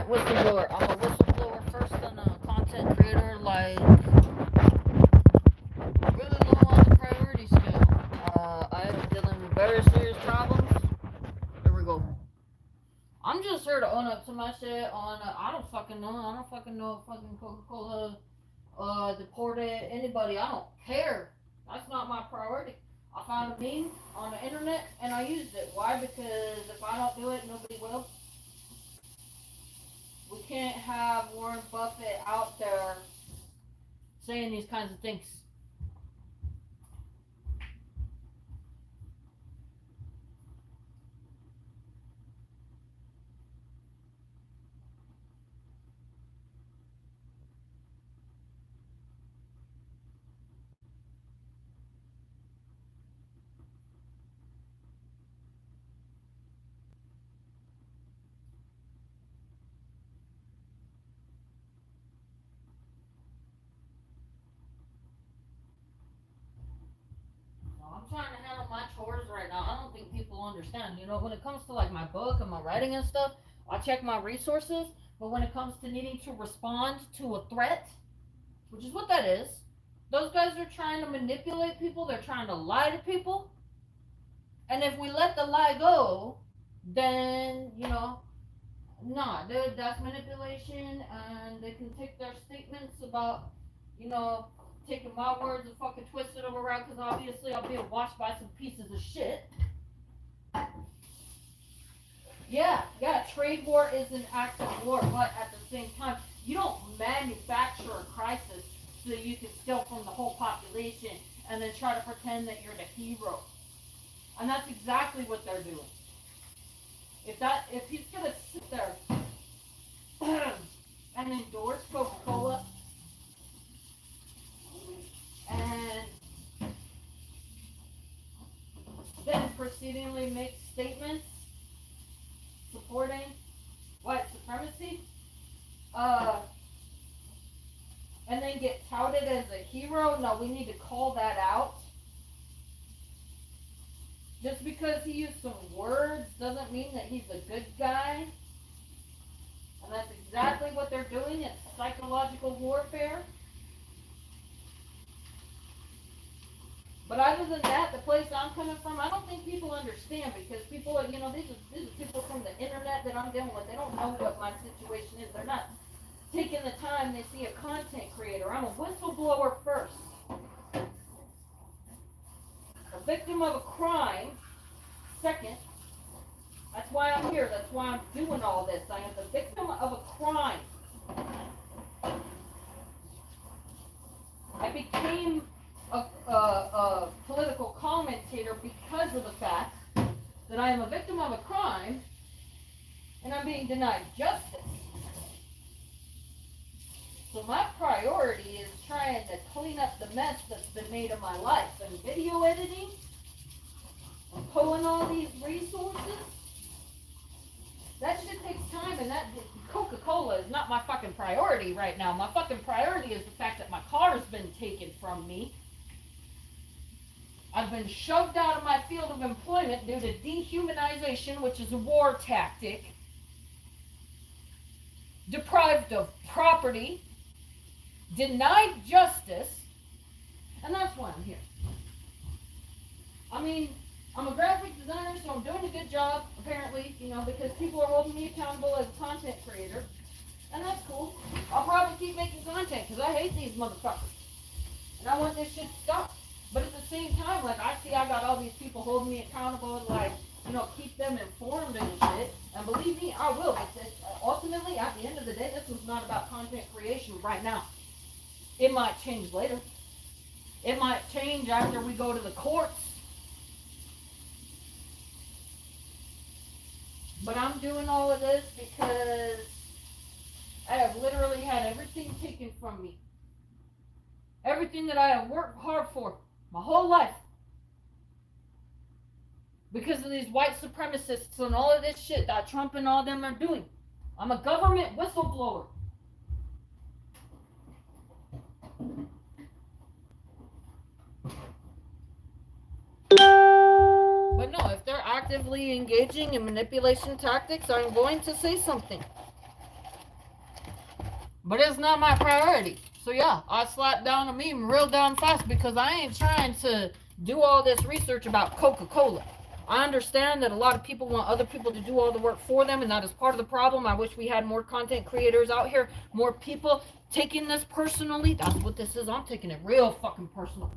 Whistleblower. I'm a whistleblower first and a content creator, like really low on the priority scale. I am dealing with very serious problems. Here we go. I'm just here to own up to my shit on. I don't fucking know. I don't fucking know if fucking Coca Cola deported anybody. I don't care. That's not my priority. I found a meme on the internet and I used it. Why? Because if I don't do it, nobody will. We can't have Warren Buffett out there saying these kinds of things. I'm trying to handle my chores right now. I don't think people understand. You know, when it comes to like my book and my writing and stuff, I check my resources. But when it comes to needing to respond to a threat, which is what that is, those guys are trying to manipulate people. They're trying to lie to people. And if we let the lie go, then, you know, nah, that's manipulation. And they can take their statements about, you know, taking my words and fucking twist it around because obviously I'll be washed by some pieces of shit. Yeah, trade war is an act of war, but at the same time, you don't manufacture a crisis so that you can steal from the whole population and then try to pretend that you're the hero. And that's exactly what they're doing. If he's gonna sit there and endorse Coca-Cola and then proceedingly make statements supporting white supremacy, and then get touted as a hero, no, we need to call that out. Just because he used some words doesn't mean that he's a good guy. And that's exactly what they're doing. It's psychological warfare. But other than that, the place I'm coming from, I don't think people understand because people, you know, these are people from the internet that I'm dealing with. They don't know what my situation is. They're not taking the time. They see a content creator. I'm a whistleblower first. A victim of a crime second. That's why I'm here. That's why I'm doing all this. I am the victim of a crime. I became a political commentator because of the fact that I am a victim of a crime and I'm being denied justice. So my priority is trying to clean up the mess that's been made of my life. And video editing, and pulling all these resources, that shit takes time, and that Coca-Cola is not my fucking priority right now. My fucking priority is the fact that my car's been taken from me. I've been shoved out of my field of employment due to dehumanization, which is a war tactic. Deprived of property. Denied justice. And that's why I'm here. I mean, I'm a graphic designer, so I'm doing a good job, apparently, you know, because people are holding me accountable as a content creator. And that's cool. I'll probably keep making content because I hate these motherfuckers. And I want this shit to stop. But at the same time, like, I see I got all these people holding me accountable and, like, you know, keep them informed and shit. And believe me, I will. But ultimately, at the end of the day, this was not about content creation right now. It might change later. It might change after we go to the courts. But I'm doing all of this because I have literally had everything taken from me. Everything that I have worked hard for my whole life. Because of these white supremacists and all of this shit that Trump and all them are doing. I'm a government whistleblower. But no, if they're actively engaging in manipulation tactics, I'm going to say something. But it's not my priority. So yeah, I slapped down a meme real damn fast because I ain't trying to do all this research about Coca-Cola. I understand that a lot of people want other people to do all the work for them, and that is part of the problem. I wish we had more content creators out here, more people taking this personally. That's what this is. I'm taking it real fucking personal.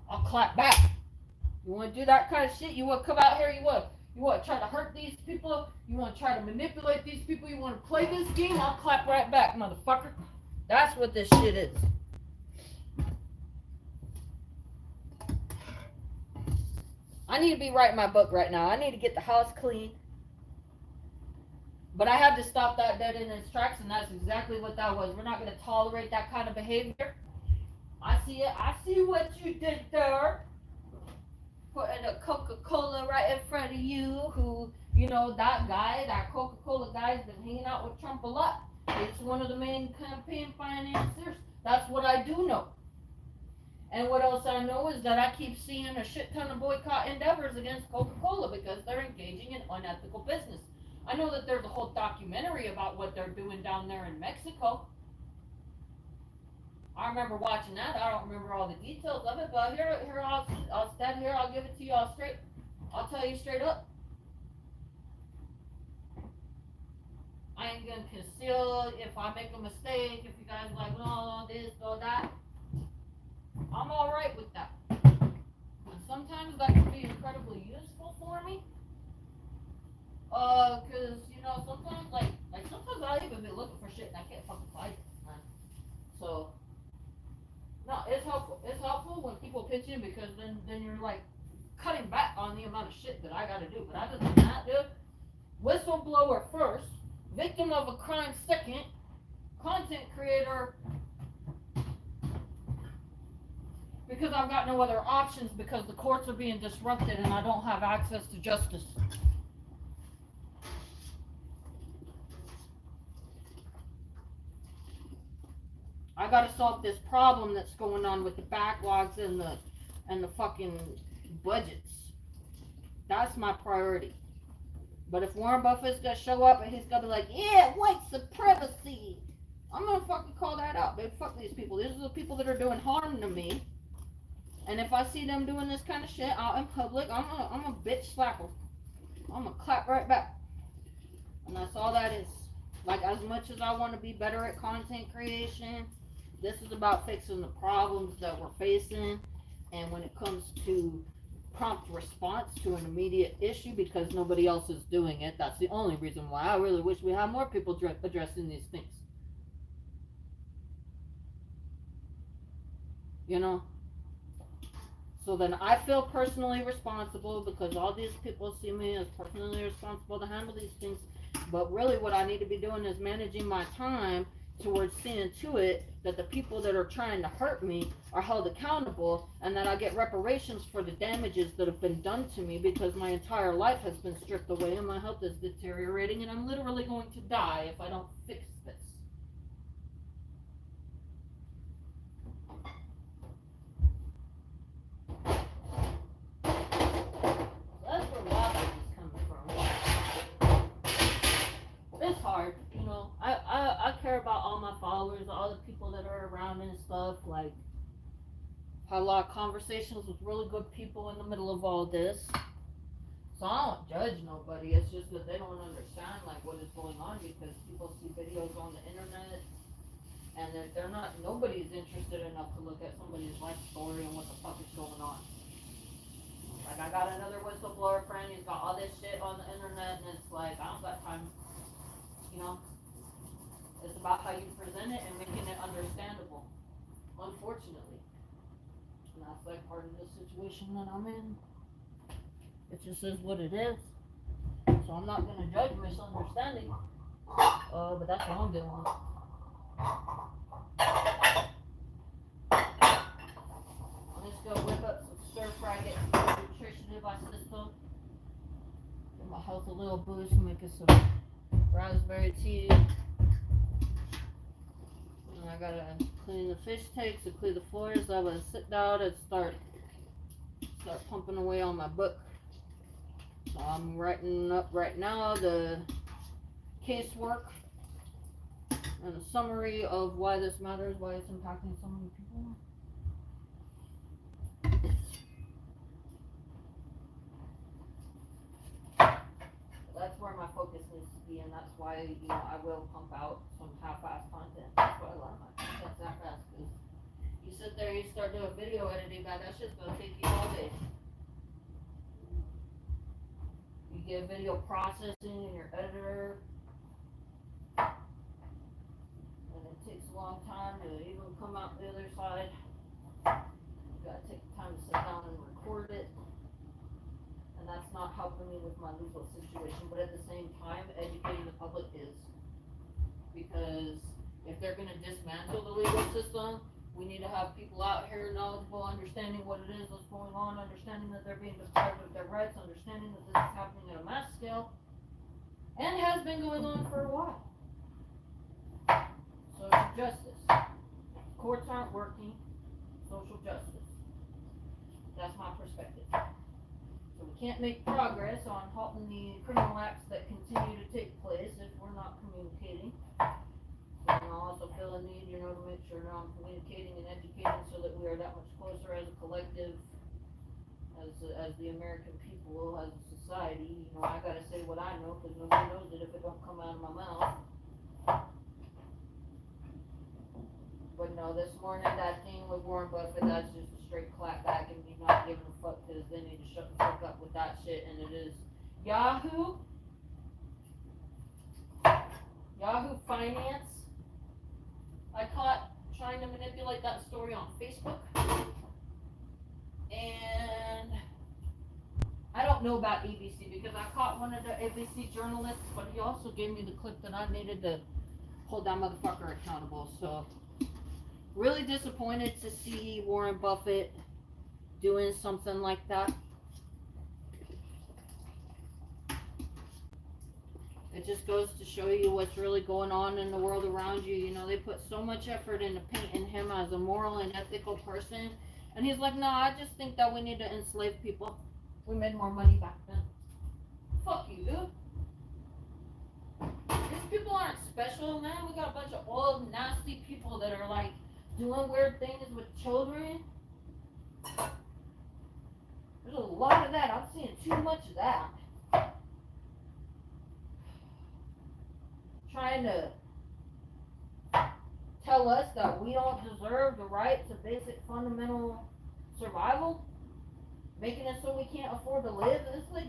I'll clap back. You want to do that kind of shit? You want to come out here? You want to try to hurt these people? You want to try to manipulate these people? You want to play this game? I'll clap right back, motherfucker. That's what this shit is. I need to be writing my book right now. I need to get the house clean. But I had to stop that dead in its tracks, and that's exactly what that was. We're not going to tolerate that kind of behavior. I see it. I see what you did there. Putting a Coca-Cola right in front of you, who, you know, that guy, that Coca-Cola guy's been hanging out with Trump a lot. He's one of the main campaign financiers. That's what I do know. And what else I know is that I keep seeing a shit ton of boycott endeavors against Coca-Cola because they're engaging in unethical business. I know that there's a whole documentary about what they're doing down there in Mexico. I remember watching that. I don't remember all the details of it, but here I'll stand here. I'll give it to you all straight. I'll tell you straight up. I ain't gonna conceal if I make a mistake. If you guys are like, no, this, no, that. I'm all right with that. And sometimes that can be incredibly useful for me. Cause you know sometimes like sometimes I'll even be looking for shit and I can't fucking find it, man. So. No, it's helpful. It's helpful when people pitch in because then you're like cutting back on the amount of shit that I gotta do. But other than that, dude, whistleblower first, victim of a crime second, content creator because I've got no other options because the courts are being disrupted and I don't have access to justice. I gotta solve this problem that's going on with the backlogs and the fucking budgets. That's my priority. But if Warren Buffett's gonna show up and he's gonna be like, yeah, white supremacy, I'm gonna fucking call that out, dude. Fuck these people. These are the people that are doing harm to me. And if I see them doing this kind of shit out in public, I'm a bitch slapper. I'm gonna clap right back. And that's all that is. Like, as much as I want to be better at content creation, this is about fixing the problems that we're facing. And when it comes to prompt response to an immediate issue, because nobody else is doing it, that's the only reason why I really wish we had more people addressing these things. You know? So then I feel personally responsible because all these people see me as personally responsible to handle these things. But really what I need to be doing is managing my time towards seeing to it that the people that are trying to hurt me are held accountable and that I get reparations for the damages that have been done to me because my entire life has been stripped away and my health is deteriorating and I'm literally going to die if I don't fix this. That's where Waffles is coming from. It's hard, you know. I care about all my followers, all the people that are around and stuff. Like, had a lot of conversations with really good people in the middle of all this. So I don't judge nobody. It's just that they don't understand like what is going on because people see videos on the internet and that they're not. Nobody's interested enough to look at somebody's life story and what the fuck is going on. Like, I got another whistleblower friend, he's got all this shit on the internet, and it's like, I don't got time, you know? It's about how you present it and making it understandable, unfortunately. And that's like part of the situation that I'm in. It just is what it is. So I'm not gonna judge misunderstanding. But that's what I'm doing. I'm just gonna whip up some stir fry, get some nutrition in my system. Give my health a little boost, making some raspberry tea. And I gotta clean the fish tanks and clean the floors. So I'm gonna sit down and start pumping away on my book. So I'm writing up right now the casework and a summary of why this matters, why it's impacting so many people. That's where my focus needs to be, and that's why, I will pump out some half-ass content. That's why a lot of my content's half-ass, because you sit there, you start doing video editing, man, that shit's gonna take you all day. You get video processing in your editor, and it takes a long time to even come out the other side. You gotta take the time to sit down and record it. And that's not helping me with my legal situation, but at the same time, educating the public is. Because if they're gonna dismantle the legal system, we need to have people out here knowledgeable, understanding what it is that's going on, understanding that they're being deprived of their rights, understanding that this is happening at a mass scale, and has been going on for a while. Social justice. Courts aren't working. Social justice. That's my perspective. So we can't make progress on halting the criminal acts that continue to take place if we're not communicating. And I also feel a need, to make sure I'm communicating and educating so that we are that much closer as a collective, as the American people, as a society. I gotta say what I know, because nobody knows it if it don't come out of my mouth. But no, this morning, that thing with Warren Buffett, that's just a straight clap back and me not giving a fuck, because they need to shut the fuck up with that shit. And it is Yahoo Finance. I caught trying to manipulate that story on Facebook. And I don't know about ABC, because I caught one of the ABC journalists, but he also gave me the clip that I needed to hold that motherfucker accountable. So really disappointed to see Warren Buffett doing something like that. It just goes to show you what's really going on in the world around you. They put so much effort into painting him as a moral and ethical person, and he's like, no, I just think that we need to enslave people. We made more money back then. Fuck you, dude. These people aren't special, man. We got a bunch of old, nasty people that are like doing weird things with children. There's a lot of that. I'm seeing too much of that. Trying to tell us that we don't deserve the right to basic fundamental survival, making it so we can't afford to live. It's like,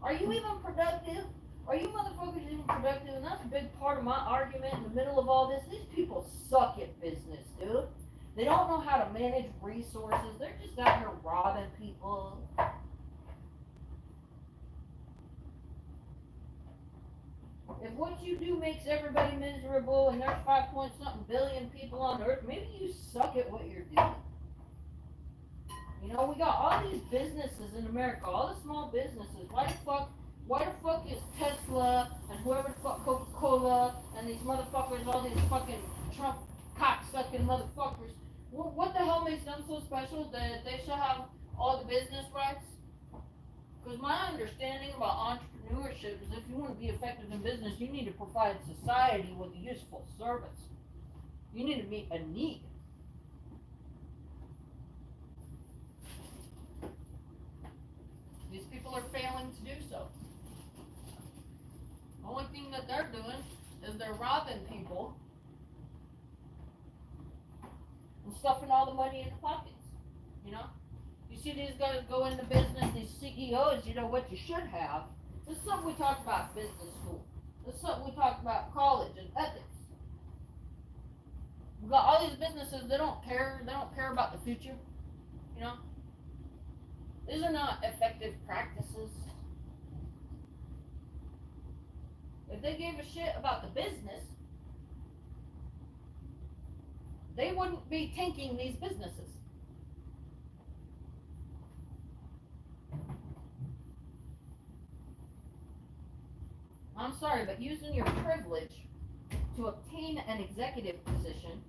are you even productive? Are you motherfuckers even productive? And that's a big part of my argument in the middle of all this. These people suck at business, dude. They don't know how to manage resources. They're just out here robbing people. If what you do makes everybody miserable and there's 5-point-something billion people on Earth, maybe you suck at what you're doing. We got all these businesses in America, all the small businesses. Why the fuck is Tesla and whoever the fuck Coca-Cola and these motherfuckers, all these fucking Trump cocksucking motherfuckers, what the hell makes them so special that they should have all the business rights? Because my understanding about entrepreneurship is if you want to be effective in business, you need to provide society with a useful service. You need to meet a need. These people are failing to do so. The only thing that they're doing is they're robbing people and stuffing all the money in the pockets. You see these guys go into business, these CEOs, what you should have. This is something we talk about in business school. This is something we talk about in college and ethics. We've got all these businesses, they don't care about the future. These are not effective practices. If they gave a shit about the business, they wouldn't be tanking these businesses. I'm sorry, but using your privilege to obtain an executive position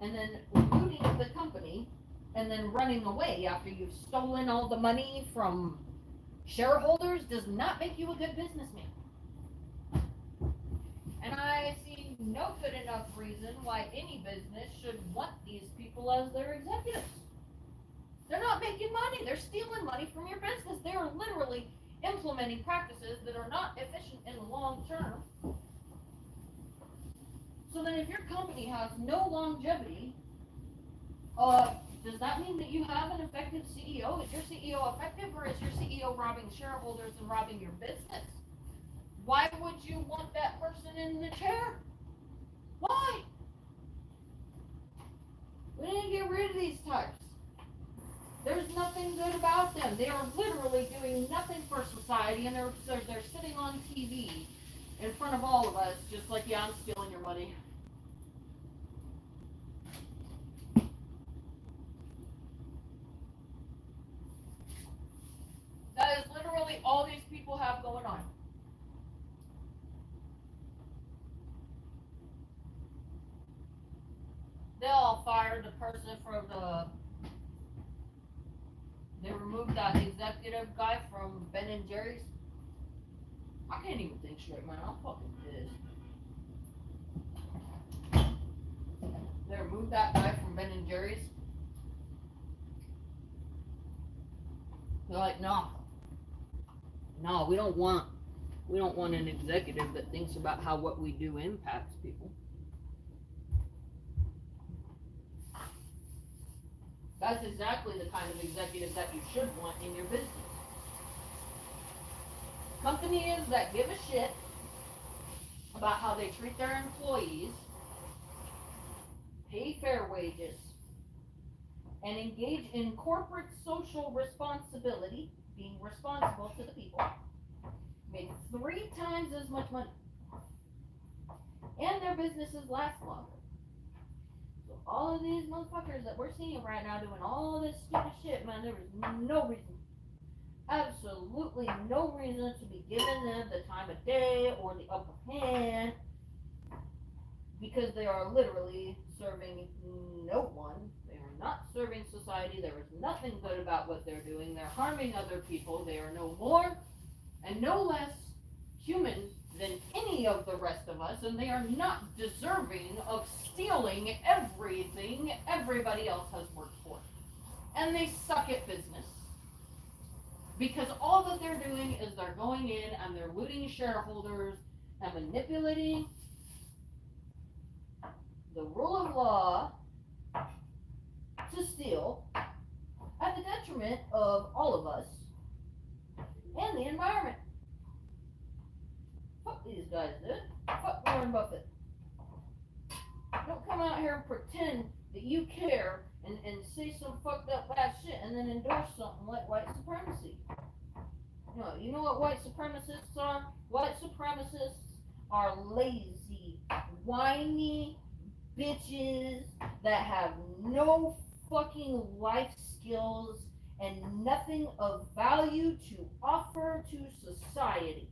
and then looting the company and then running away after you've stolen all the money from shareholders does not make you a good businessman. no good enough reason why any business should want these people as their executives. They're not making money. They're stealing money from your business. They are literally implementing practices that are not efficient in the long term. So then if your company has no longevity, does that mean that you have an effective CEO? Is your CEO effective, or is your CEO robbing shareholders and robbing your business? Why would you want that person in the chair? Why? We need to get rid of these types. There's nothing good about them. They are literally doing nothing for society, and they're sitting on TV in front of all of us, just like, yeah, I'm stealing your money. That is literally all these people have going on. They all fired the person from they removed that executive guy from Ben and Jerry's. I can't even think straight, man. I'm fucking pissed. They removed that guy from Ben and Jerry's. They're like, no, we don't want an executive that thinks about how what we do impacts people. That's exactly the kind of executive that you should want in your business. Companies that give a shit about how they treat their employees, pay fair wages, and engage in corporate social responsibility, being responsible to the people, make 3 times as much money. And their businesses last longer. So all of these motherfuckers that we're seeing right now doing all this stupid shit, man, there is no reason, absolutely no reason to be giving them the time of day or the upper hand, because they are literally serving no one. They are not serving society. There is nothing good about what they're doing. They're harming other people. They are no more and no less human than any of the rest of us, and they are not deserving of stealing everything everybody else has worked for. And they suck at business. Because all that they're doing is they're going in and they're looting shareholders and manipulating the rule of law to steal at the detriment of all of us and the environment. Fuck these guys, dude. Fuck Warren Buffett. Don't come out here and pretend that you care and say some fucked up bad shit and then endorse something like white supremacy. No, you know what white supremacists are? White supremacists are lazy, whiny bitches that have no fucking life skills and nothing of value to offer to society.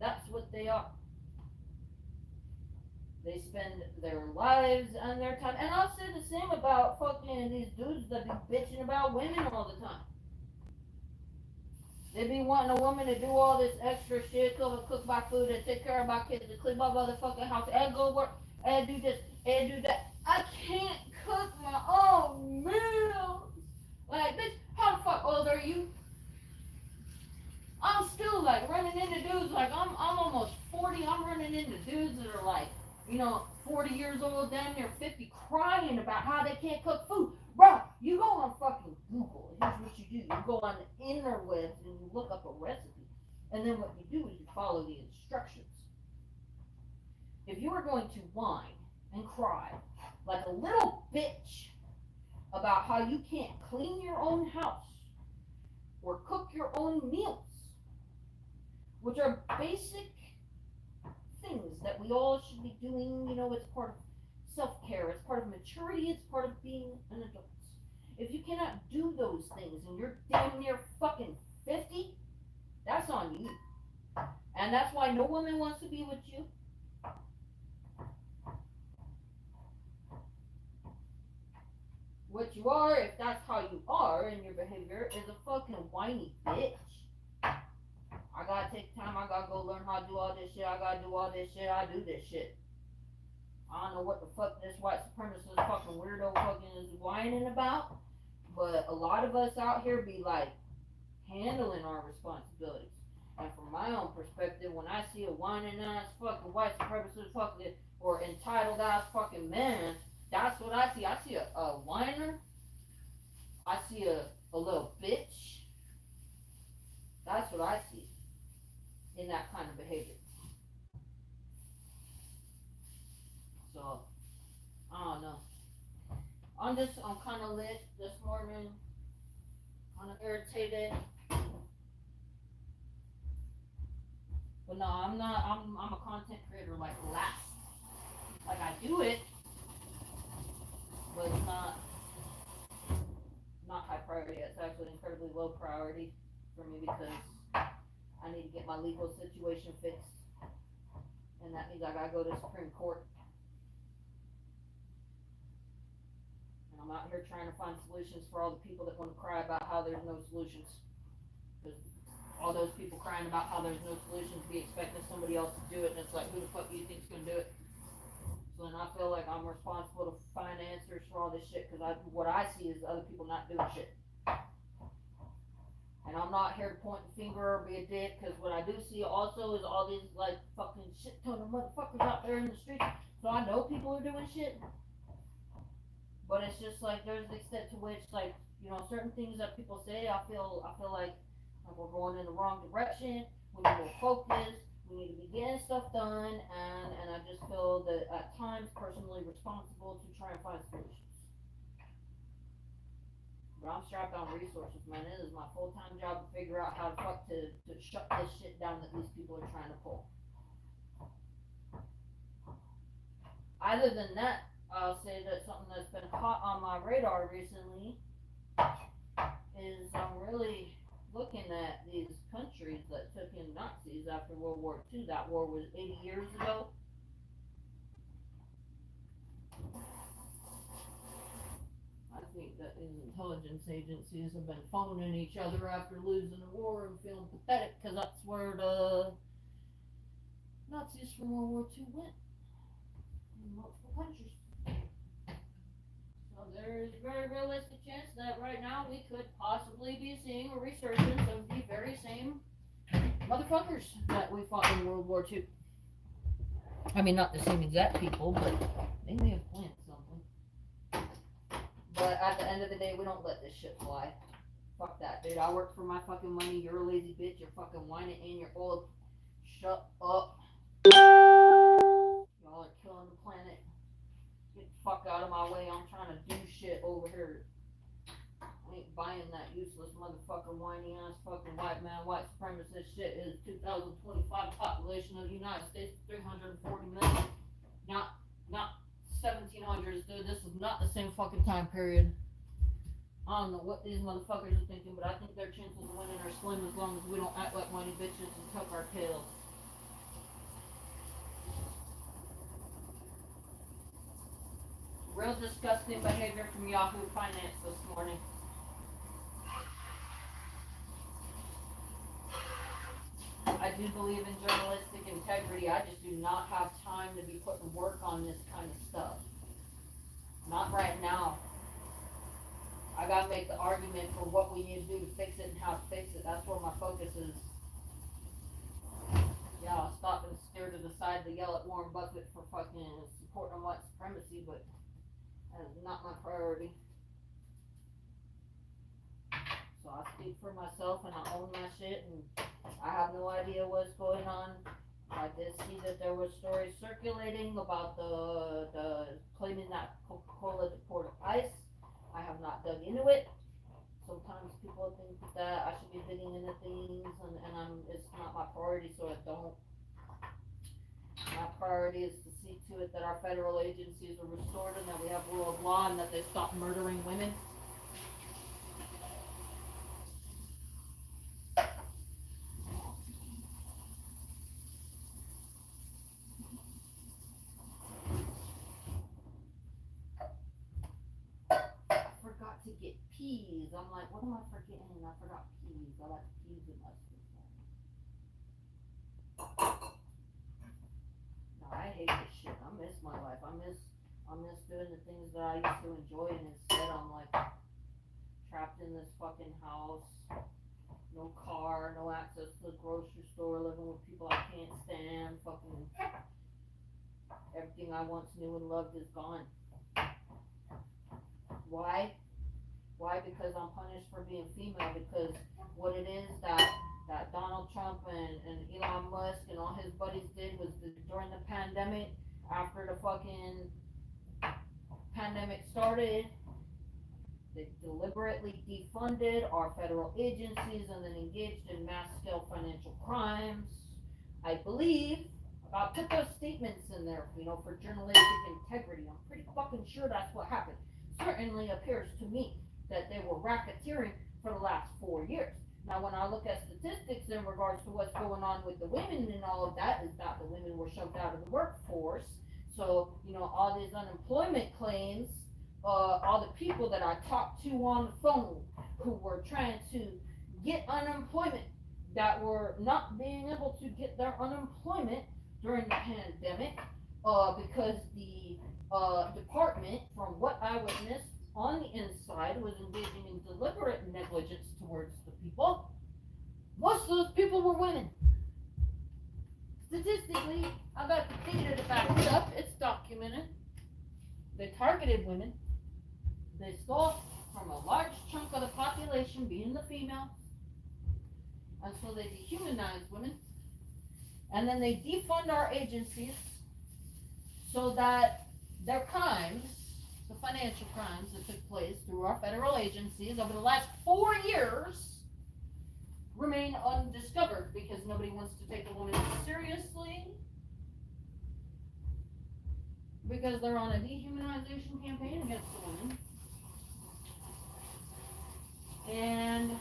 That's what they are. They spend their lives and their time, and I'll say the same about fucking these dudes that be bitching about women all the time. They be wanting a woman to do all this extra shit, cook my food and take care of my kids and clean my motherfucking house and go work and do this and do that. I can't cook my own meals. Like, bitch, how the fuck old are you? I'm still like running into dudes, like I'm almost 40, I'm running into dudes that are like, 40 years old, damn near 50, crying about how they can't cook food. Bro, you go on fucking Google, here's what you do. You go on the interwebs and you look up a recipe. And then what you do is you follow the instructions. If you are going to whine and cry like a little bitch about how you can't clean your own house or cook your own meals, which are basic things that we all should be doing, it's part of self-care, it's part of maturity, it's part of being an adult. If you cannot do those things and you're damn near fucking 50, that's on you. And that's why no woman wants to be with you. What you are, if that's how you are in your behavior, is a fucking whiny bitch. I gotta take time, I gotta go learn how to do all this shit, I gotta do all this shit, I do this shit. I don't know what the fuck this white supremacist fucking weirdo fucking is whining about, but a lot of us out here be like handling our responsibilities. And from my own perspective, when I see a whining ass fucking white supremacist fucking or entitled ass fucking man, that's what I see. I see a whiner. I see a little bitch. That's what I see in that kind of behavior. So, I don't know. I'm kind of lit this morning. Kind of irritated. But no, I'm not. I'm a content creator like last. Like I do it, but it's not high priority. It's actually incredibly low priority for me because I need to get my legal situation fixed, and that means I gotta go to Supreme Court. And I'm out here trying to find solutions for all the people that want to cry about how there's no solutions. Because all those people crying about how there's no solutions be expecting somebody else to do it, and it's like, who the fuck do you think's gonna do it? So then I feel like I'm responsible to find answers for all this shit, because what I see is other people not doing shit. And I'm not here to point the finger or be a dick, because what I do see also is all these like fucking shit ton of motherfuckers out there in the streets. So I know people are doing shit, but it's just like there's an extent to which, like, you know, certain things that people say, I feel like we're going in the wrong direction. We need more focus. We need to be getting stuff done, and I just feel that at times personally responsible to try and find solutions. But I'm strapped on resources, man. It is my full-time job to figure out how the fuck to shut this shit down that these people are trying to pull. Other than that, I'll say that something that's been hot on my radar recently is I'm really looking at these countries that took in Nazis after World War II. That war was 80 years ago. I think that these intelligence agencies have been phoning each other after losing a war and feeling pathetic, because that's where the Nazis from World War II went. In multiple countries. So there is a very realistic chance that right now we could possibly be seeing a resurgence of the very same motherfuckers that we fought in World War II. I mean, not the same exact people, but they may have planned something. But at the end of the day, we don't let this shit fly. Fuck that, dude. I work for my fucking money. You're a lazy bitch. You're fucking whining and you're old. Shut up. Y'all are killing the planet. Get the fuck out of my way. I'm trying to do shit over here. I ain't buying that useless motherfucker whiny ass fucking white man, white supremacist shit. Is 2025 population of the United States 340 million. Not 1700s, dude. This is not the same fucking time period. I don't know what these motherfuckers are thinking, but I think their chances of winning are slim as long as we don't act like whiny bitches and tuck our tails. Real disgusting behavior from Yahoo Finance this morning. I do believe in journalistic integrity. I just do not have time to be putting work on this kind of stuff. Not right now. I gotta make the argument for what we need to do to fix it and how to fix it. That's where my focus is. Yeah, I'll stop and stare to the side to yell at Warren Buffett for fucking supporting white supremacy, but that is not my priority. So I speak for myself and I own my shit, and I have no idea what's going on. I did see that there were stories circulating about the claiming that Coca-Cola deported ICE. I have not dug into it. Sometimes people think that I should be digging into things, and it's not my priority, so I don't. My priority is to see to it that our federal agencies are restored and that we have rule of law and that they stop murdering women. To get peas. I'm like, what am I forgetting? I forgot peas. I like peas in my soup. No, I hate this shit. I miss my life. I miss doing the things that I used to enjoy, and instead I'm like trapped in this fucking house. No car, no access to the grocery store, living with people I can't stand. Fucking everything I once knew and loved is gone. Why? Why? Because I'm punished for being female. Because what it is that Donald Trump and Elon Musk and all his buddies did was during the pandemic, after the fucking pandemic started, they deliberately defunded our federal agencies and then engaged in mass-scale financial crimes. I believe, I put those statements in there, for journalistic integrity. I'm pretty fucking sure that's what happened. Certainly appears to me that they were racketeering for the last 4 years. Now, when I look at statistics in regards to what's going on with the women and all of that, is that the women were shoved out of the workforce. So, all these unemployment claims, all the people that I talked to on the phone who were trying to get unemployment, that were not being able to get their unemployment during the pandemic, because the department, from what I witnessed on the inside, was engaging in deliberate negligence towards the people. Most of those people were women. Statistically, I got the data to back it up. It's documented. They targeted women. They stole from a large chunk of the population, being the female, and so they dehumanize women, and then they defund our agencies so that their crimes, the financial crimes that took place through our federal agencies over the last 4 years, remain undiscovered because nobody wants to take a woman seriously, because they're on a dehumanization campaign against the women. And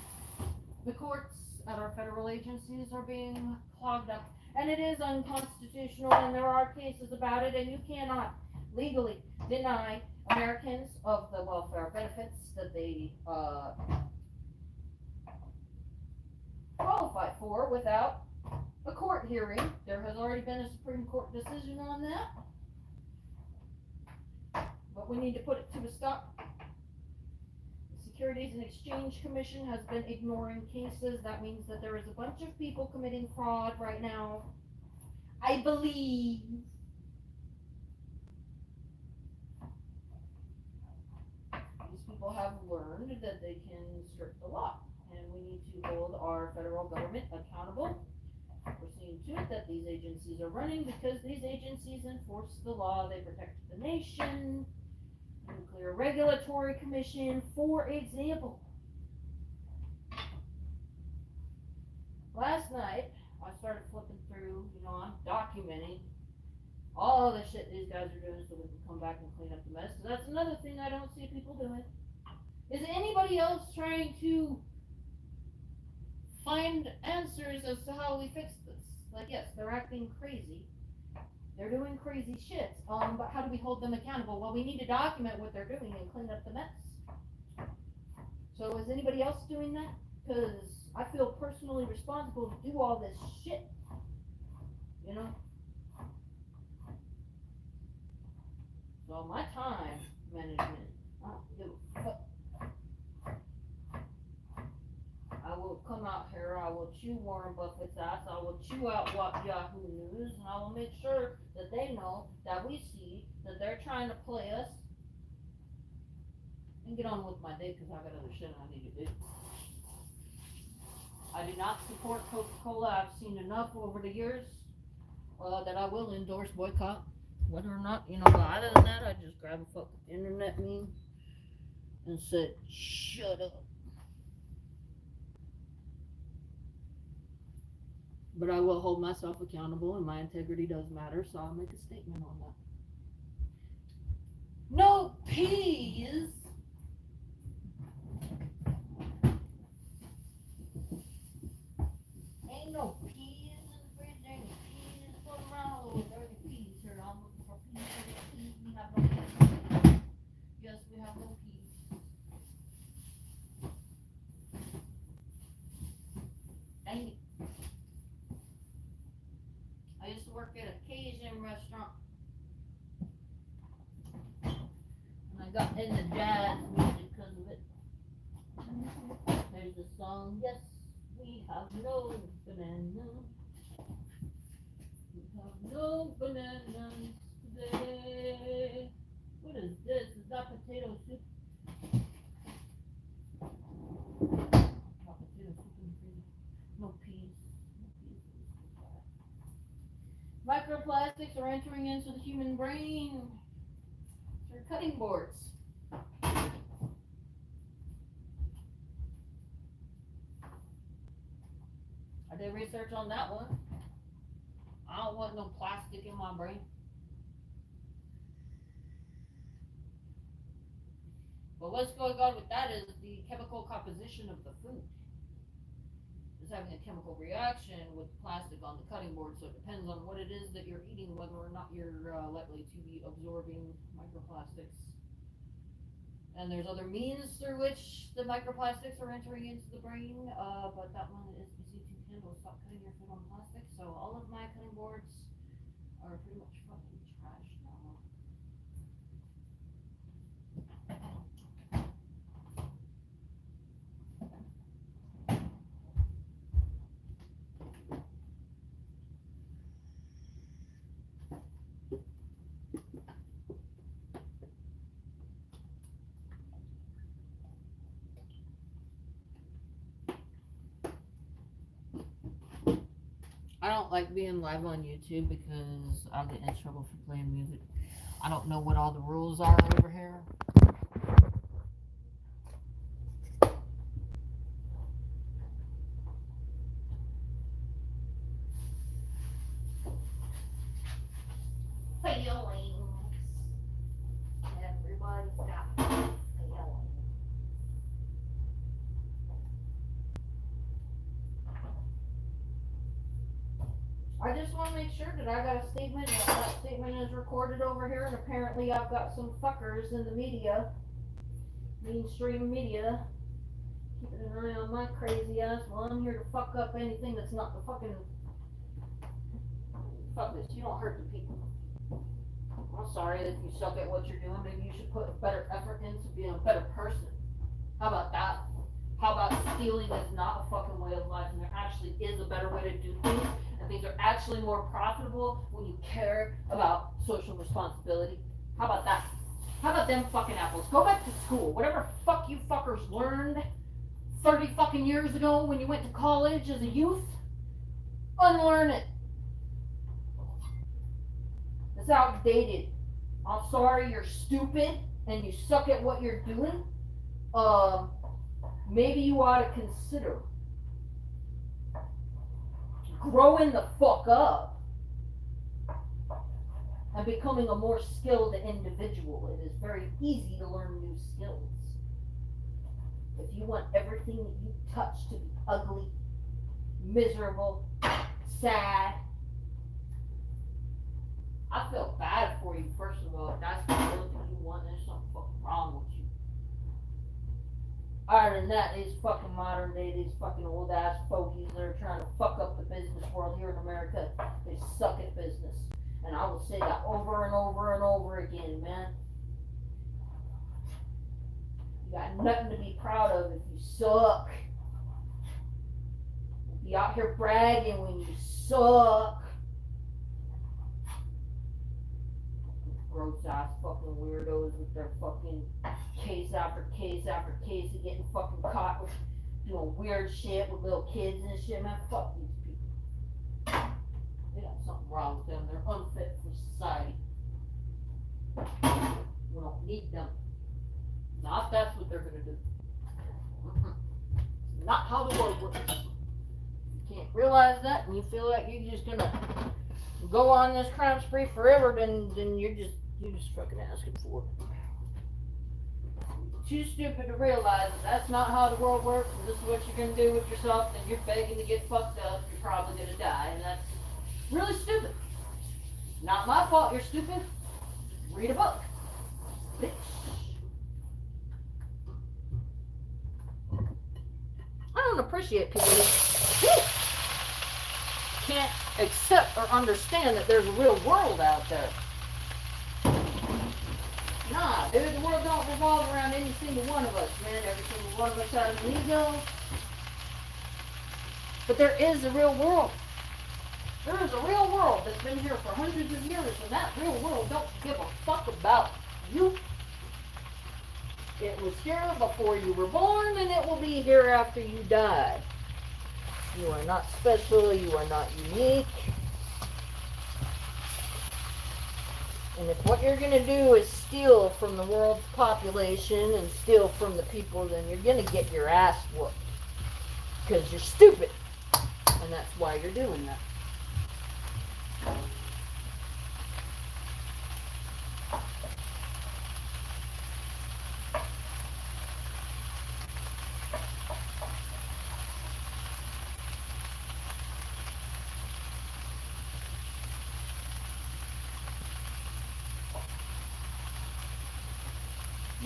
the courts at our federal agencies are being clogged up, and it is unconstitutional, and there are cases about it, and you cannot legally deny Americans of the welfare benefits that they qualify for without a court hearing. There has already been a Supreme Court decision on that, but we need to put it to a stop. The Securities and Exchange Commission has been ignoring cases. That means that there is a bunch of people committing fraud right now. I believe. These people have learned that they can skirt the law, and we need to hold our federal government accountable for seeing to it that these agencies are running, because these agencies enforce the law. They protect the nation. Nuclear Regulatory Commission, for example. Last night, I started flipping through, I'm documenting all the shit these guys are doing so we can come back and clean up the mess. So that's another thing I don't see people doing. Is anybody else trying to find answers as to how we fix this? Like, yes, they're acting crazy. They're doing crazy shit. But how do we hold them accountable? Well, we need to document what they're doing and clean up the mess. So is anybody else doing that? Because I feel personally responsible to do all this shit. So my time management, I don't give a fuck. I will come out here, I will chew Warren Buffett's ass, I will chew out Yahoo News, and I will make sure that they know that we see that they're trying to play us, and get on with my day because I got other shit I need to do. I do not support Coca-Cola. I've seen enough over the years that I will endorse boycott, whether or not, but other than that, I just grab a fucking internet meme and said, shut up. But I will hold myself accountable, and my integrity does matter, so I'll make a statement on that. No peas! Ain't no peas in the fridge, ain't no peas floating around. Oh, there are the peas here. I'm looking for peas. We have no peas. Yes, we have no peas. Dang it. I used to work at a Cajun restaurant got into jazz music because of it. There's a song, yes, we have no banana. We have no bananas today. What is this? Is that potato soup? Not potato soup and cream. No peas. Microplastics are entering into the human brain through cutting boards. I did research on that one. I don't want no plastic in my brain. But what's going on with that is the chemical composition of the food is having a chemical reaction with plastic on the cutting board, so it depends on what it is that you're eating, whether or not you're likely to be absorbing microplastics. And there's other means through which the microplastics are entering into the brain, but that one is easy to handle. Stop cutting your food on plastic. So all of my cutting boards are pretty much fucking trash now. I don't like being live on YouTube because I'll get in trouble for playing music. I don't know what all the rules are over here. Feelings. Everybody's got feelings. I just want to make sure that I got a statement, and that statement is recorded over here, and apparently I've got some fuckers in the media, mainstream media, keeping an eye on my crazy ass. Well, I'm here to fuck up anything that's not the fucking, fuck this, you don't hurt the people. I'm sorry if you suck at what you're doing, maybe you should put a better effort into being a better person. How about that? How about stealing is not a fucking way of life, and there actually is a better way to do things, and things are actually more profitable when you care about social responsibility. How about that? How about them fucking apples? Go back to school. Whatever fuck you fuckers learned 30 fucking years ago when you went to college as a youth, unlearn it. It's outdated. I'm sorry, you're stupid and you suck at what you're doing. Maybe you ought to consider growing the fuck up and becoming a more skilled individual. It is very easy to learn new skills. If you want everything that you touch to be ugly, miserable, sad, I feel bad for you, first of all. If that's the real thing you want, there's something fucking wrong with you. Other than that, these fucking modern day, these fucking old ass fogies that are trying to fuck up the business world here in America, they suck at business. And I will say that over and over and over again, man. You got nothing to be proud of if you suck. Be out here bragging when you suck. Gross ass fucking weirdos with their fucking case after case after case of getting fucking caught with doing weird shit with little kids and shit, man. Fuck these people. They got something wrong with them. They're unfit for society. We don't need them. Not if that's what they're gonna do. Not how the world works. You can't realize that and you feel like you're just gonna go on this crime spree forever, then you're just fucking asking for it. Too stupid to realize that that's not how the world works, and this is what you're gonna do with yourself, and you're begging to get fucked up, you're probably gonna die, and that's really stupid. Not my fault you're stupid. Read a book. Bitch. I don't appreciate people who can't accept or understand that there's a real world out there. Nah, dude. The world don't revolve around any single one of us, man. Every single one of us has an ego. But there is a real world. There is a real world that's been here for hundreds of years, and that real world don't give a fuck about you. It was here before you were born, and it will be here after you die. You are not special, you are not unique. And if what you're going to do is steal from the world's population and steal from the people, then you're going to get your ass whooped. Because you're stupid. And that's why you're doing that.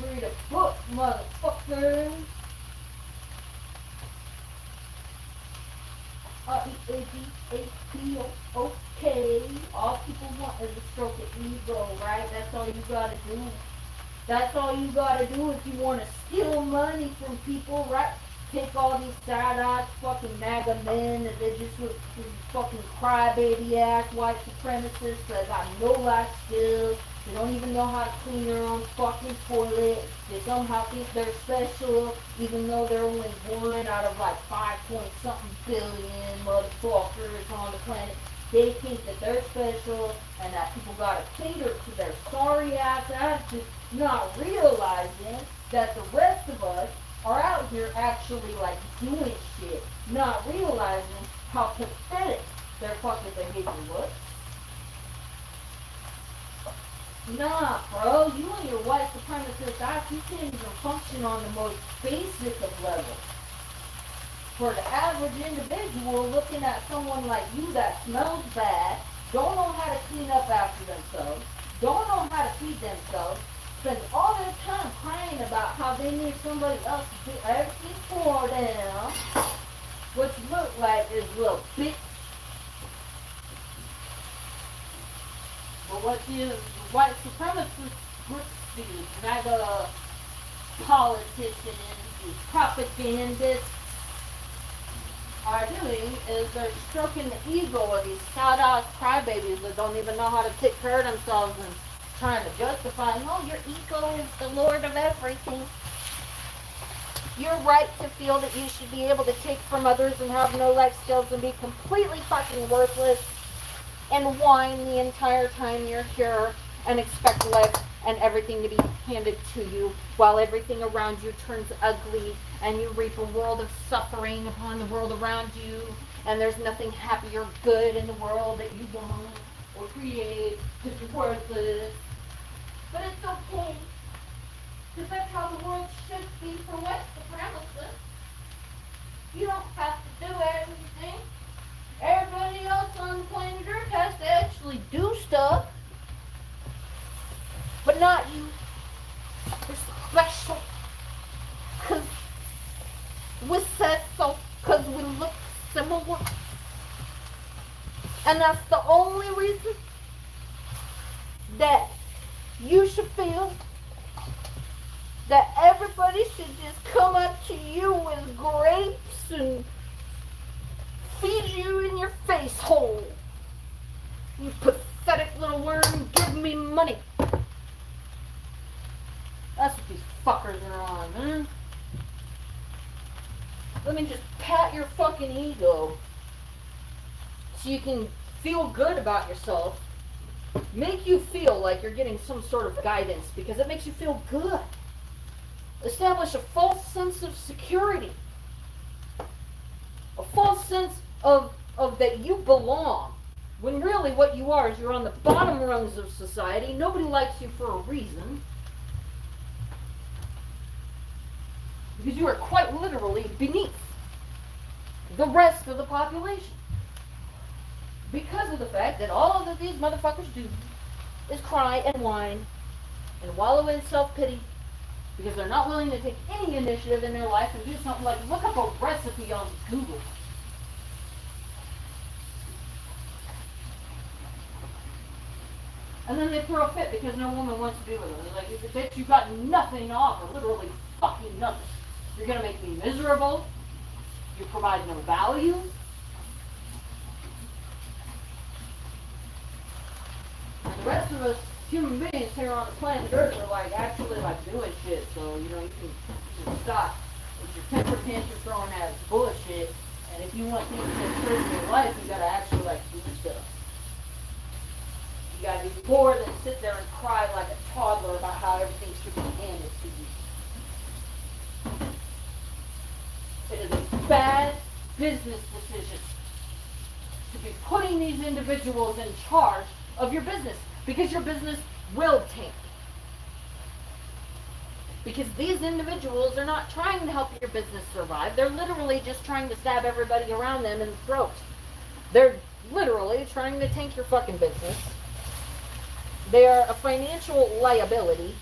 Read a book, motherfucker. R-E-A-D-A-P-O-O-K. All people want is a stroke of ego, right? That's all you gotta do. That's all you gotta do if you want to steal money from people, right? Take all these side-eyed fucking MAGA men that they just look fucking crybaby ass white supremacists that got no life skills. They don't even know how to clean their own fucking toilet. They somehow think they're special, even though they're only one out of like 5-point-something billion motherfuckers on the planet. They think that they're special and that people gotta cater to their sorry ass attitude, not realizing that the rest of us are out here actually like doing shit, not realizing how pathetic their fucking behavior was. Nah, bro, you and your white supremacist ass, you can't even function on the most basic of levels. For the average individual looking at someone like you that smells bad, don't know how to clean up after themselves, don't know how to feed themselves, spend all their time crying about how they need somebody else to do everything for them, what you look like is a little bitch. But what these white supremacist groups, these MAGA politicians, these propagandists are doing is they're stroking the ego of these sad-ass crybabies that don't even know how to take care of themselves and trying to justify, no, your ego is the lord of everything. You're right to feel that you should be able to take from others and have no life skills and be completely fucking worthless and whine the entire time you're here and expect life and everything to be handed to you while everything around you turns ugly and you reap a world of suffering upon the world around you and there's nothing happy or good in the world that you want or create because you're worthless. But it's okay, because that's how the world should be for white supremacists. You don't have to do everything. Everybody else on planet Earth has to actually do stuff. But not you. You're special. Because we said so. Because we look similar. And that's the only reason that you should feel that everybody should just come up to you with grapes and feed you in your face hole. You pathetic little worm, give me money. That's what these fuckers are on, man. Let me just pat your fucking ego so you can feel good about yourself. Make you feel like you're getting some sort of guidance because it makes you feel good. Establish a false sense of security. A false sense of that you belong. When really what you are is you're on the bottom rungs of society. Nobody likes you for a reason. Because you are quite literally beneath the rest of the population. Because of the fact that all that these motherfuckers do is cry and whine and wallow in self-pity because they're not willing to take any initiative in their life and do something like look up a recipe on Google. And then they throw a fit because no woman wants to be with them. They're like, bitch, you got nothing to offer, literally fucking nothing. You're gonna make me miserable. You provide no value. And the rest of us, human beings here on the planet Earth, are like actually like doing shit. So you can stop with your temper tantrum throwing out bullshit. And if you want things to improve in your life, you gotta actually like do stuff. You gotta do more than sit there and cry like a toddler about how everything should be handed to you. It is a bad business decision to be putting these individuals in charge of your business, because your business will tank. Because these individuals are not trying to help your business survive. They're literally just trying to stab everybody around them in the throat. They're literally trying to tank your fucking business. They are a financial liability.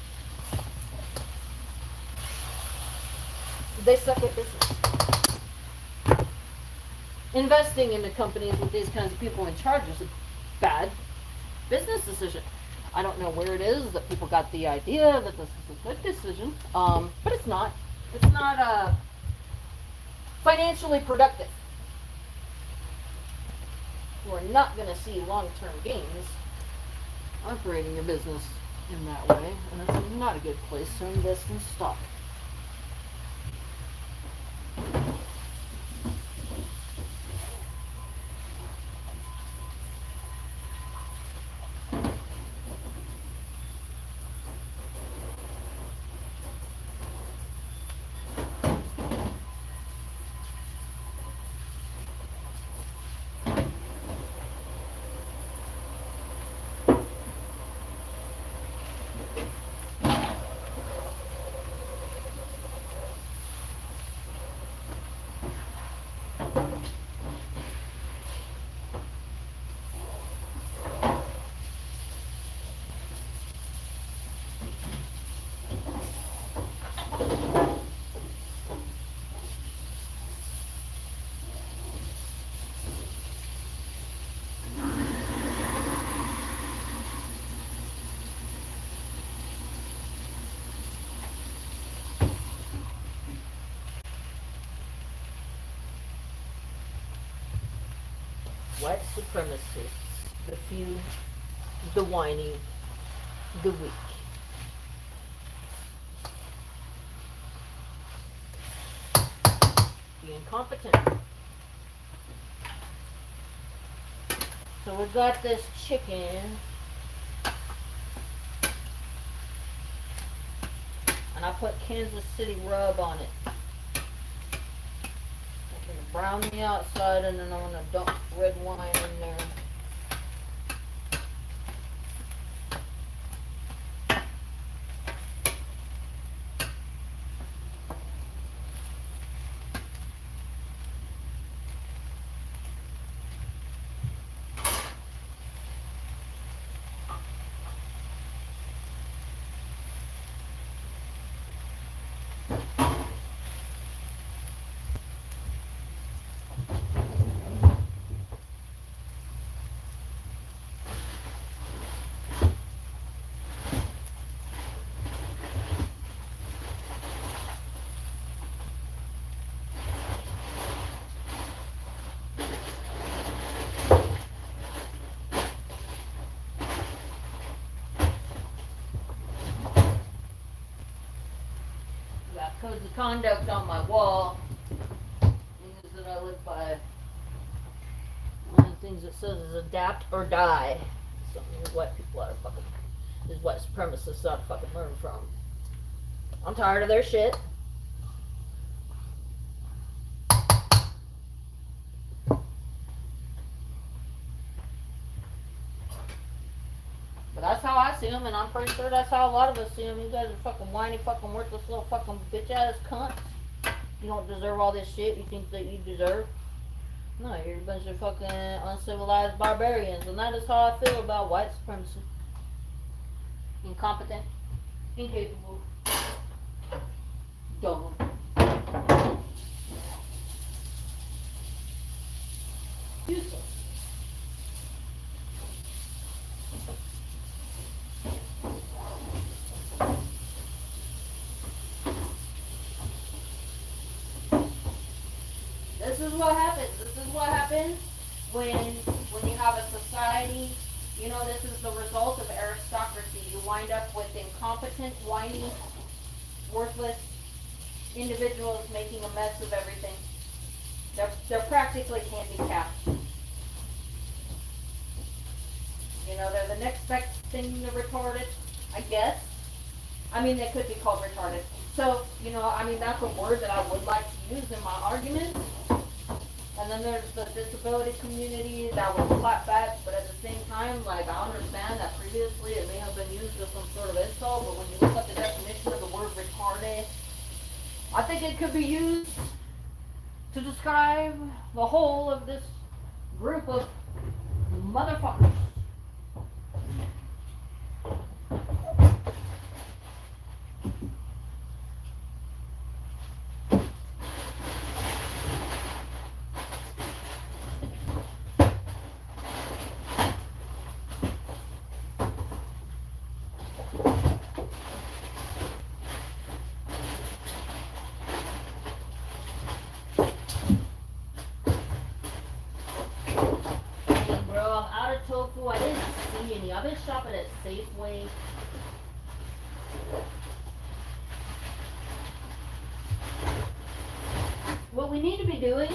They suck at business. Investing into companies with these kinds of people in charge is a bad business decision. I don't know where it is that people got the idea that this is a good decision, but it's not. It's not financially productive. We're not going to see long-term gains operating your business in that way, and it's not a good place to invest in stock. White supremacists, the few, the whiny, the weak. The incompetent. So we've got this chicken, and I put Kansas City rub on it. Brown the outside, and then I'm going to dump red wine in there. Codes of conduct on my wall. Things that I live by. One of the things that says is adapt or die. Something these white people ought to fucking, these white supremacists ought to fucking learn from. I'm tired of their shit. But that's how I see them, and I'm pretty sure that's how a lot of us see them. You guys are fucking whiny, fucking worthless little fucking bitch-ass cunts. You don't deserve all this shit you think that you deserve. No, you're a bunch of fucking uncivilized barbarians, and that is how I feel about white supremacy. Incompetent, incapable, dumb. Useless. This is what happens. This is what happens when you have a society. You know, this is the result of aristocracy. You wind up with incompetent, whiny, worthless individuals making a mess of everything. They're practically handicapped. You know, they're the next best thing to retarded, I guess. I mean, they could be called retarded. So, you know, I mean, that's a word that I would like to use in my argument. And then there's the disability community that would clap back, but at the same time, like, I understand that previously it may have been used as some sort of insult, but when you look up the definition of the word retarded, I think it could be used to describe the whole of this group of motherfuckers. Tofu, I didn't see any. I've been shopping at Safeway. What we need to be doing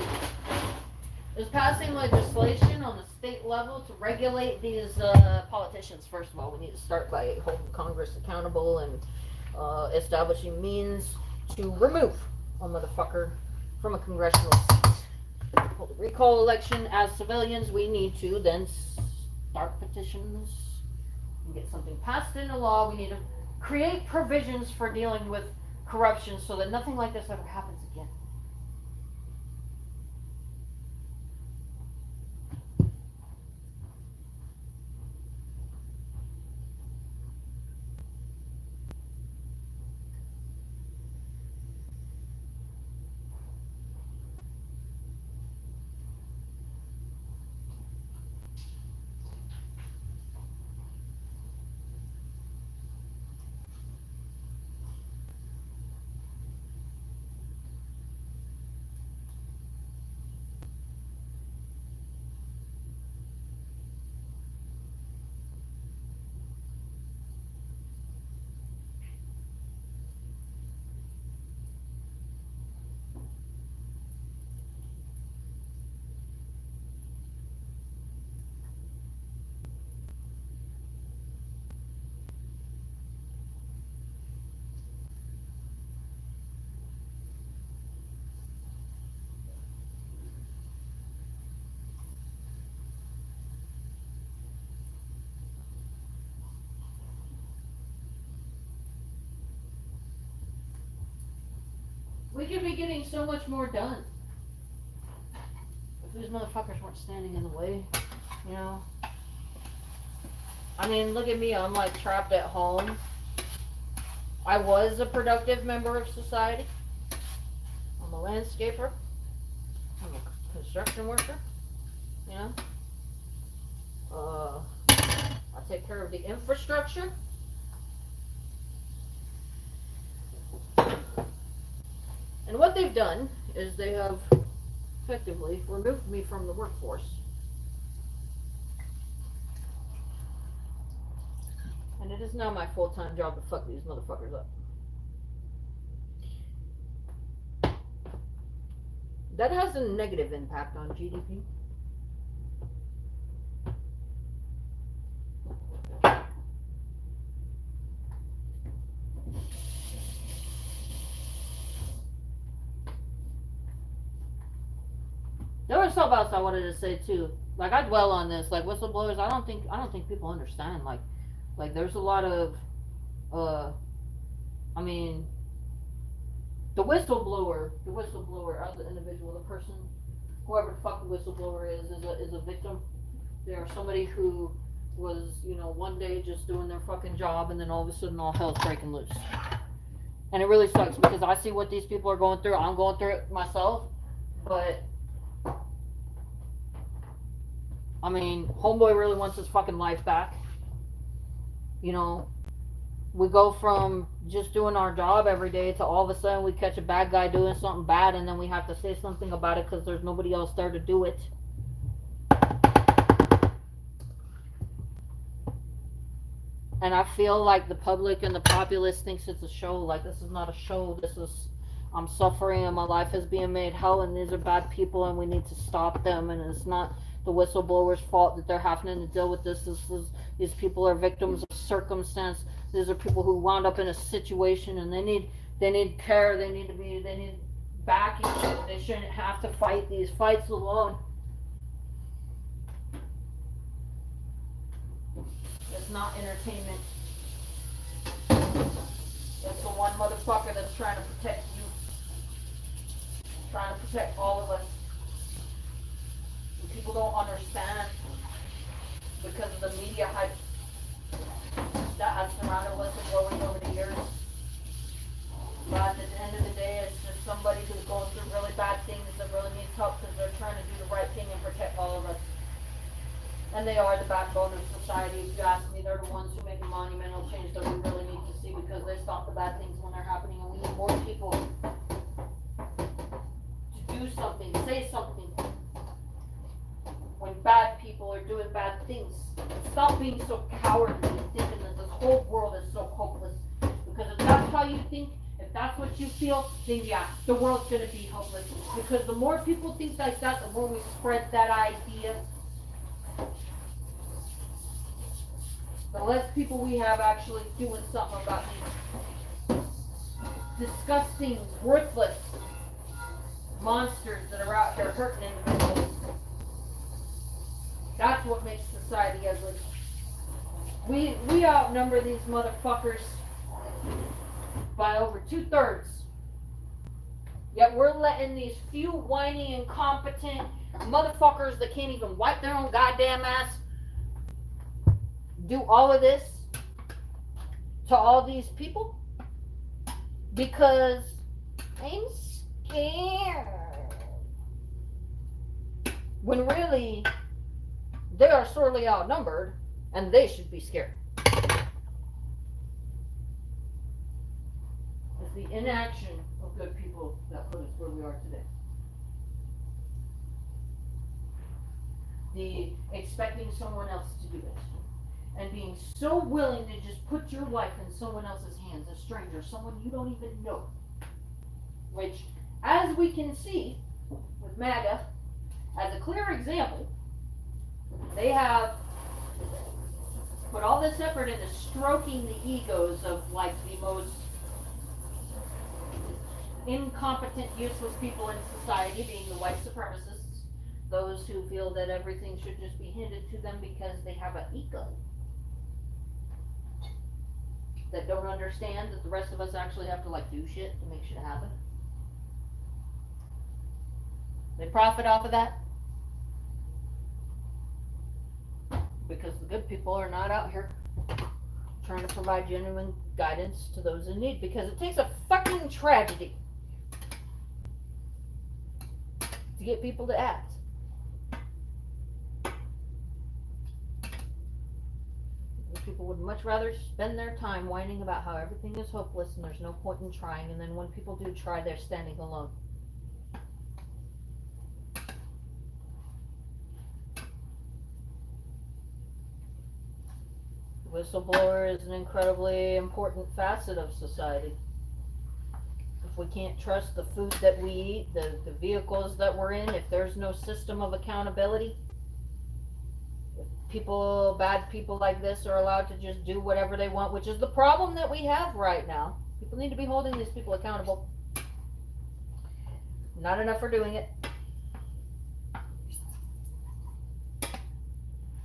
is passing legislation on the state level to regulate these politicians. First of all, we need to start by holding Congress accountable and establishing means to remove a motherfucker from a congressional seat. Hold a recall election. As civilians, we need to then start petitions and get something passed into law. We need to create provisions for dealing with corruption so that nothing like this ever happens again. We could be getting so much more done if these motherfuckers weren't standing in the way, you know? I mean, look at me, I'm like trapped at home. I was a productive member of society. I'm a landscaper. I'm a construction worker, you know? I take care of the infrastructure. And what they've done is they have effectively removed me from the workforce. And it is now my full-time job to fuck these motherfuckers up. That has a negative impact on GDP. There was something else I wanted to say too. Like, I dwell on this, like whistleblowers. I don't think people understand. Like there's a lot of, I mean, the whistleblower, as an individual, the person, whoever the fuck the whistleblower is a victim. They're somebody who was, you know, one day just doing their fucking job, and then all of a sudden all hell's breaking loose. And it really sucks because I see what these people are going through. I'm going through it myself, but I mean, homeboy really wants his fucking life back. You know, We go from just doing our job every day to all of a sudden we catch a bad guy doing something bad and then we have to say something about it because there's nobody else there to do it. And I feel like the public and the populace thinks it's a show. Like, this is not a show. This is, I'm suffering and my life is being made hell and these are bad people and we need to stop them. And it's not the whistleblower's fault that they're having to deal with this. These people are victims of circumstance. These are people who wound up in a situation and they need care. They need backing. They shouldn't have to fight these fights alone. It's not entertainment. It's the one motherfucker that's trying to protect you. Trying to protect all of us. And people don't understand because of the media hype that has surrounded whistleblowers over the years. But at the end of the day, it's just somebody who's going through really bad things that really needs help because they're trying to do the right thing and protect all of us. And they are the backbone of society. If you ask me, they're the ones who make a monumental change that we really need to see because they stop the bad things when they're happening. And we need more people to do something, say something when bad people are doing bad things. Stop being so cowardly and thinking that this whole world is so hopeless. Because if that's how you think, if that's what you feel, then yeah, the world's going to be hopeless. Because the more people think like that, the more we spread that idea. The less people we have actually doing something about these disgusting, worthless monsters that are out here hurting individuals. That's what makes society ugly. We outnumber these motherfuckers by over 2/3. Yet we're letting these few whiny, incompetent motherfuckers that can't even wipe their own goddamn ass do all of this to all these people because I'm scared. When really, they are sorely outnumbered and they should be scared. It's the inaction of good people that put us where we are today. The expecting someone else to do it. And being so willing to just put your life in someone else's hands, a stranger, someone you don't even know. Which, as we can see with MAGA, as a clear example, they have put all this effort into stroking the egos of like the most incompetent, useless people in society, being the white supremacists, those who feel that everything should just be handed to them because they have an ego. That don't understand that the rest of us actually have to like do shit to make shit happen. They profit off of that because the good people are not out here trying to provide genuine guidance to those in need, because it takes a fucking tragedy to get people to act. People would much rather spend their time whining about how everything is hopeless and there's no point in trying, and then when people do try, they're standing alone. Whistleblower is an incredibly important facet of society. If we can't trust the food that we eat, the vehicles that we're in, if there's no system of accountability, bad people like this are allowed to just do whatever they want, which is the problem that we have right now. People need to be holding these people accountable. Not enough for doing it.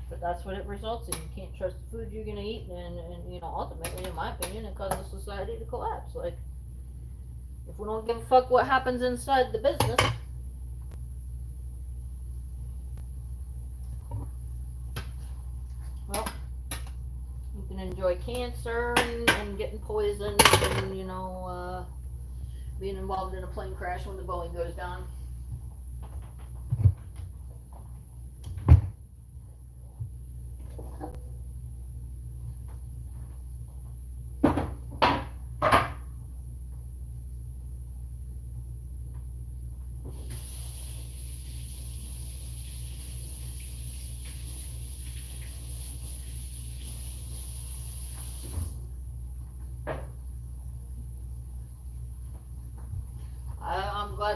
But that's what it results in. You can't trust the food you're going to eat, and you know, ultimately, in my opinion, it causes society to collapse. Like, if we don't give a fuck what happens inside the business, well, you can enjoy cancer and getting poisoned and, you know, being involved in a plane crash when the Boeing goes down.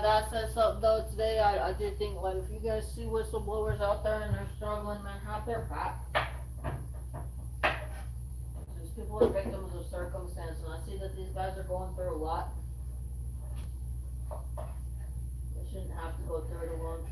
glad that said something though today. I did think, like, if you guys see whistleblowers out there and they're struggling, man, have their back. These people are victims of circumstance, and I see that these guys are going through a lot. They shouldn't have to go through it alone.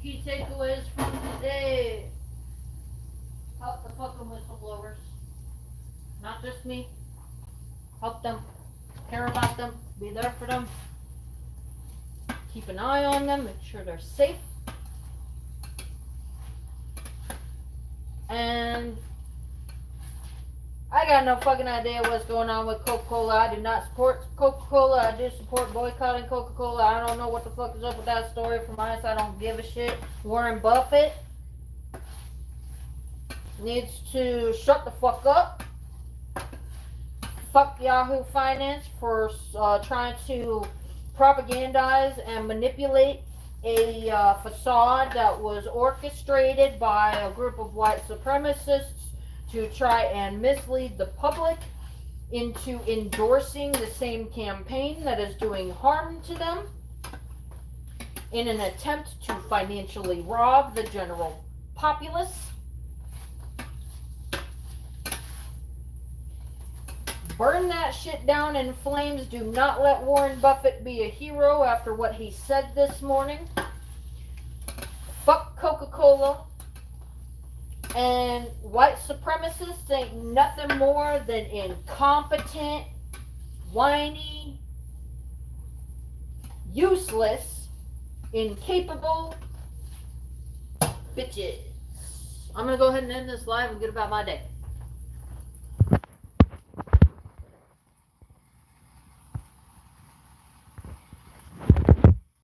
Key takeaways from today. Help the fucking whistleblowers. Not just me. Help them. Care about them. Be there for them. Keep an eye on them. Make sure they're safe. And I got no fucking idea what's going on with Coca-Cola. I do not support Coca-Cola. I do support boycotting Coca-Cola. I don't know what the fuck is up with that story from us. I don't give a shit. Warren Buffett needs to shut the fuck up. Fuck Yahoo Finance for trying to propagandize and manipulate a facade that was orchestrated by a group of white supremacists to try and mislead the public into endorsing the same campaign that is doing harm to them in an attempt to financially rob the general populace. Burn that shit down in flames. Do not let Warren Buffett be a hero after what he said this morning. Fuck Coca-Cola. And white supremacists ain't nothing more than incompetent, whiny, useless, incapable bitches. I'm going to go ahead and end this live and get about my day.